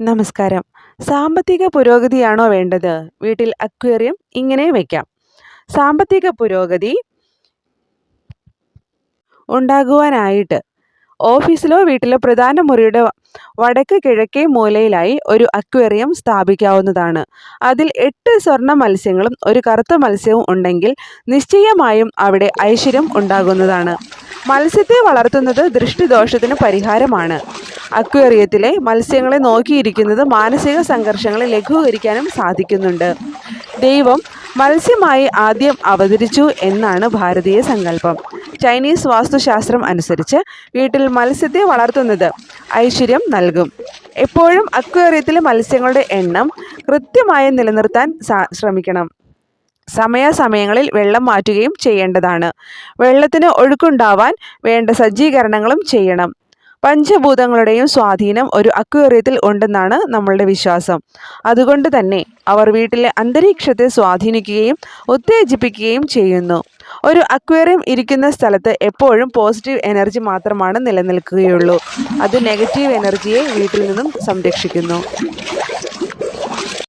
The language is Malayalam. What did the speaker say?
നമസ്കാരം. സാമ്പത്തിക പുരോഗതിയാണോ വേണ്ടത്? വീട്ടിൽ അക്വേറിയം ഇങ്ങനെ വയ്ക്കാം. സാമ്പത്തിക പുരോഗതി ഉണ്ടാകുവാനായിട്ട് ഓഫീസിലോ വീട്ടിലോ പ്രധാന മുറിയുടെ വടക്ക് കിഴക്കേ മൂലയിലായി ഒരു അക്വേറിയം സ്ഥാപിക്കാവുന്നതാണ്. അതിൽ 8 സ്വർണ്ണ മത്സ്യങ്ങളും ഒരു കറുത്ത മത്സ്യവും ഉണ്ടെങ്കിൽ നിശ്ചയമായും അവിടെ ഐശ്വര്യം ഉണ്ടാകുന്നതാണ്. മത്സ്യത്തെ വളർത്തുന്നത് ദൃഷ്ടിദോഷത്തിന് പരിഹാരമാണ്. അക്വേറിയത്തിലെ മത്സ്യങ്ങളെ നോക്കിയിരിക്കുന്നത് മാനസിക സംഘർഷങ്ങളെ ലഘൂകരിക്കാനും സാധിക്കുന്നുണ്ട്. ദൈവം മത്സ്യമായി ആദ്യം അവതരിച്ചു എന്നാണ് ഭാരതീയ സങ്കല്പം. ചൈനീസ് വാസ്തുശാസ്ത്രം അനുസരിച്ച് വീട്ടിൽ മത്സ്യത്തെ വളർത്തുന്നത് ഐശ്വര്യം നൽകും. എപ്പോഴും അക്വേറിയത്തിലെ മത്സ്യങ്ങളുടെ എണ്ണം കൃത്യമായി നിലനിർത്താൻ ശ്രമിക്കണം. സമയാസമയങ്ങളിൽ വെള്ളം മാറ്റുകയും ചെയ്യേണ്ടതാണ്. വെള്ളത്തിന് ഒഴുക്കുണ്ടാവാൻ വേണ്ട സജ്ജീകരണങ്ങളും ചെയ്യണം. പഞ്ചഭൂതങ്ങളുടെയും സ്വാധീനം ഒരു അക്വേറിയത്തിൽ ഉണ്ടെന്നാണ് നമ്മളുടെ വിശ്വാസം. അതുകൊണ്ട് തന്നെ അവർ വീട്ടിലെ അന്തരീക്ഷത്തെ സ്വാധീനിക്കുകയും ഉത്തേജിപ്പിക്കുകയും ചെയ്യുന്നു. ഒരു അക്വേറിയം ഇരിക്കുന്ന സ്ഥലത്ത് എപ്പോഴും പോസിറ്റീവ് എനർജി മാത്രമാണ് നിലനിൽക്കുകയുള്ളൂ. അത് നെഗറ്റീവ് എനർജിയെ വീട്ടിൽ നിന്നും സംരക്ഷിക്കുന്നു.